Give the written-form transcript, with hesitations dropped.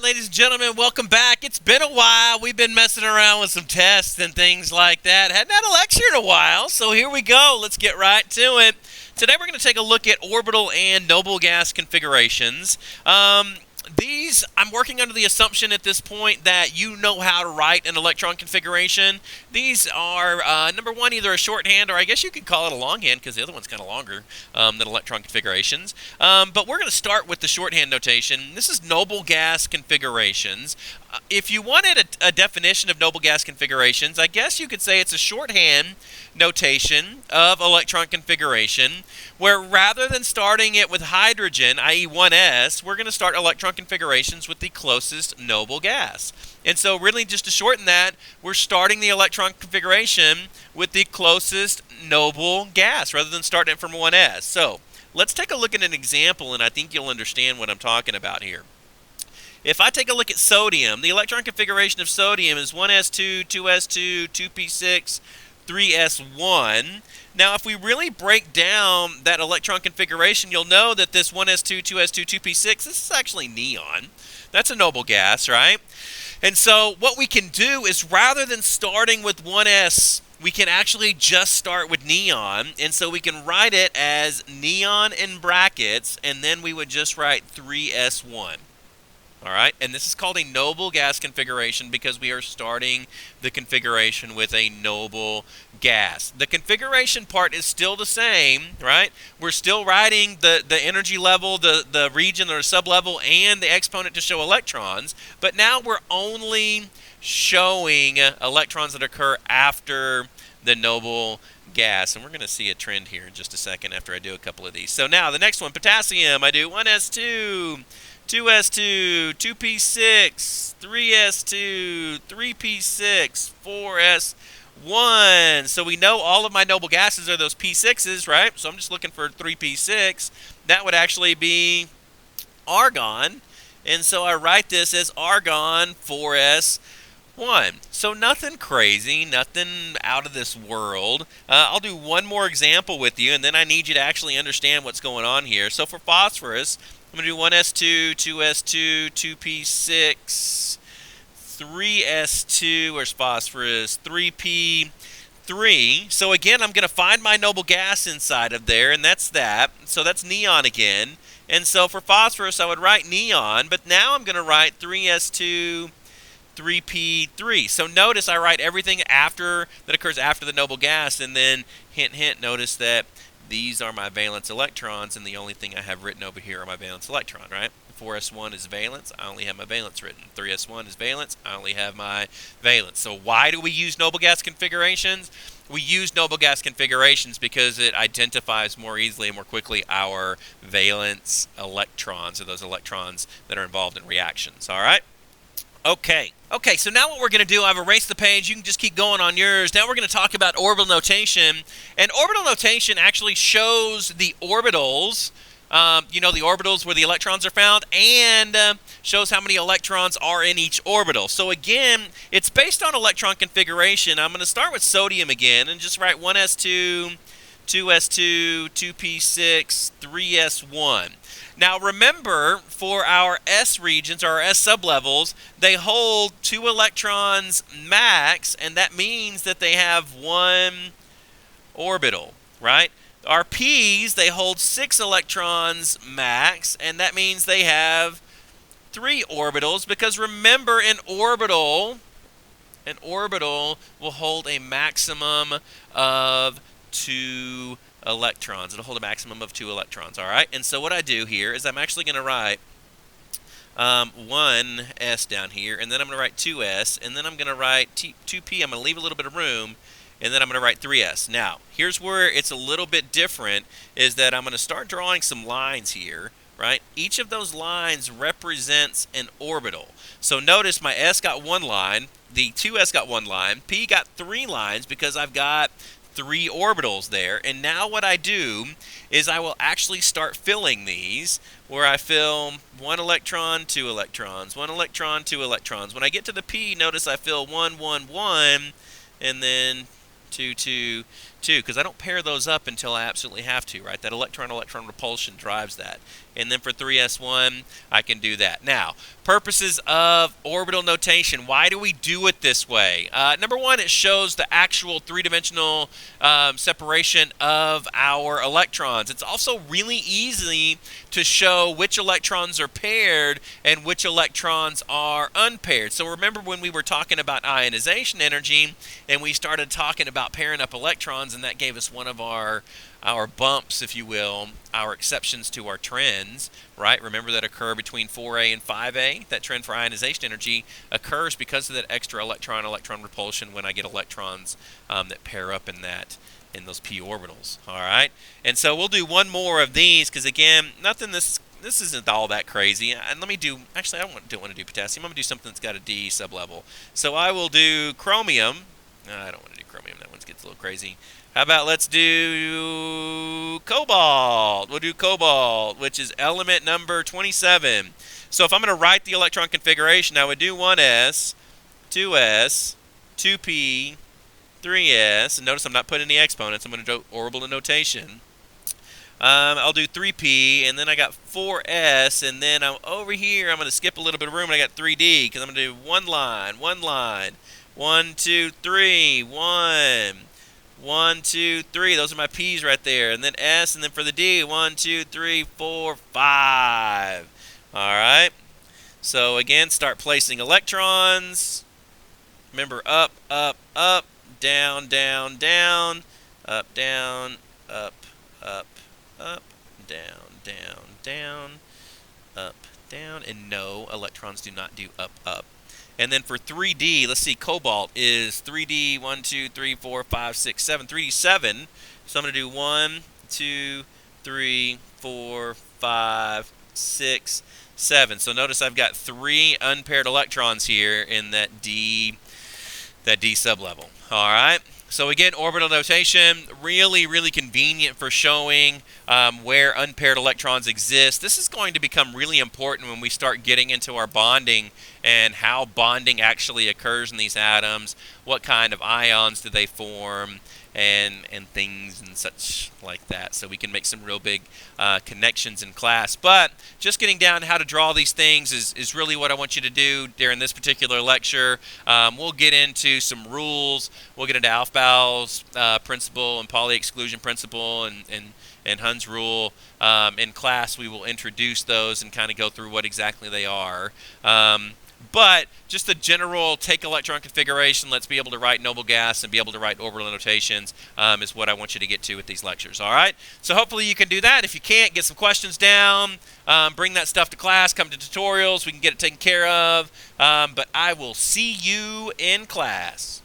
ladies and gentlemen, welcome back. It's been a while. We've been messing around with some tests and things like that. Hadn't had a lecture in a while, so here we go. Let's get right to it. Today we're going to take a look at orbital and noble gas configurations. These, I'm working under the assumption at this point that you know how to write an electron configuration. These are, number one, either a shorthand or I guess you could call it a longhand because the other one's kind of longer than electron configurations. But we're going to start with the shorthand notation. This is noble gas configurations. If you wanted a definition of noble gas configurations, I guess you could say it's a shorthand notation of electron configuration where rather than starting it with hydrogen, i.e. 1s, we're going to start electron configurations with the closest noble gas. And so really just to shorten that, we're starting the electron configuration with the closest noble gas rather than starting it from 1s. So let's take a look at an example and I think you'll understand what I'm talking about here. If I take a look at sodium, the electron configuration of sodium is 1s2, 2s2, 2p6, 3s1. Now, if we really break down that electron configuration, you'll know that this 1s2, 2s2, 2p6, this is actually neon. That's a noble gas, right? And so what we can do is rather than starting with 1s, we can actually just start with neon. And so we can write it as neon in brackets, and then we would just write 3s1. All right, and this is called a noble gas configuration because we are starting the configuration with a noble gas. The configuration part is still the same, right? We're still writing the energy level, the region or sublevel, and the exponent to show electrons, but now we're only showing electrons that occur after the noble gas. And we're going to see a trend here in just a second after I do a couple of these. So now the next one, potassium, I do 1s2, 2s2, 2p6, 3s2, 3p6, 4s1. So we know all of my noble gases are those p6s, right? So I'm just looking for 3p6. That would actually be argon. And so I write this as argon 4s1. So nothing crazy, nothing out of this world. I'll do one more example with you, and then I need you to actually understand what's going on here. So for phosphorus, I'm going to do 1s2, 2s2, 2p6, 3s2, where's phosphorus, 3p3. So again, I'm going to find my noble gas inside of there, and that's that. So that's neon again. And so for phosphorus, I would write neon, but now I'm going to write 3s2, 3p3. So notice I write everything after that occurs after the noble gas, and then hint, hint, notice that these are my valence electrons, and the only thing I have written over here are my valence electron, right? 4s1 is valence, I only have my valence written. 3s1 is valence, I only have my valence. So why do we use noble gas configurations? We use noble gas configurations because it identifies more easily and more quickly our valence electrons, or those electrons that are involved in reactions, all right? Okay, so now what we're going to do, I've erased the page, you can just keep going on yours. Now we're going to talk about orbital notation, and orbital notation actually shows the orbitals, the orbitals where the electrons are found, and shows how many electrons are in each orbital. So again, it's based on electron configuration. I'm going to start with sodium again, and just write 1s2, 2s2, 2p6, 3s1. Now remember, for our S regions, or our S sublevels, they hold 2 electrons max, and that means that they have 1 orbital, right? Our P's, they hold 6 electrons max, and that means they have 3 orbitals, because remember, an orbital will hold a maximum of 2 electrons. It'll hold a maximum of 2 electrons, all right? And so what I do here is I'm actually going to write 1s down here, and then I'm going to write 2s, and then I'm going to write 2p. I'm going to leave a little bit of room, and then I'm going to write 3s. Now, here's where it's a little bit different, is that I'm going to start drawing some lines here, right? Each of those lines represents an orbital. So notice my s got 1 line, the 2s got 1 line, p got 3 lines because I've got 3 orbitals there. And now what I do is I will actually start filling these, where I fill 1 electron, 2 electrons, 1 electron, 2 electrons. When I get to the p, notice I fill 1, 1, 1, and then 2, 2, too, because I don't pair those up until I absolutely have to, right? That electron-electron repulsion drives that. And then for 3s1, I can do that. Now, purposes of orbital notation, why do we do it this way? Number one, it shows the actual three-dimensional separation of our electrons. It's also really easy to show which electrons are paired and which electrons are unpaired. So remember when we were talking about ionization energy and we started talking about pairing up electrons, and that gave us one of our bumps, if you will, our exceptions to our trends, right? Remember that occur between 4A and 5A. That trend for ionization energy occurs because of that extra electron-electron repulsion when I get electrons that pair up in those p orbitals, all right? And so we'll do one more of these because, again, this isn't all that crazy. And let me do, actually, I don't want to do potassium. I'm going to do something that's got a D sublevel. So I will do chromium. I don't want to do chromium. That one gets a little crazy. How about let's do cobalt? We'll do cobalt, which is element number 27. So if I'm going to write the electron configuration, I would do 1s, 2s, 2p, 3s. And notice I'm not putting any exponents. I'm going to do orbital notation. I'll do 3p, and then I got 4s, and then over here I'm going to skip a little bit of room, and I got 3d, because I'm going to do one line, 1, 2, 3, 1, 2, 3. Those are my P's right there. And then S, and then for the D, 1, 2, 3, 4, 5. All right. So again, start placing electrons. Remember, up, up, up, down, down, down, up, down, up, up, up, down, down, down, up, down. And no, electrons do not do up, up. And then for 3D, let's see, cobalt is 3D, 1, 2, 3, 4, 5, 6, 7, 3D 7. So I'm going to do 1, 2, 3, 4, 5, 6, 7. So notice I've got 3 unpaired electrons here in that D sublevel. All right. So again, orbital notation, really, really convenient for showing where unpaired electrons exist. This is going to become really important when we start getting into our bonding and how bonding actually occurs in these atoms, what kind of ions do they form, and things and such like that. So we can make some real big connections in class. But just getting down to how to draw these things is really what I want you to do during this particular lecture. We'll get into some rules. We'll get into Aufbau's principle and Pauli exclusion principle and Hund's rule. In class, we will introduce those and kind of go through what exactly they are. But just the general take electron configuration, let's be able to write noble gas and be able to write orbital notations is what I want you to get to with these lectures. All right? So hopefully you can do that. If you can't, get some questions down. Bring that stuff to class. Come to tutorials. We can get it taken care of. But I will see you in class.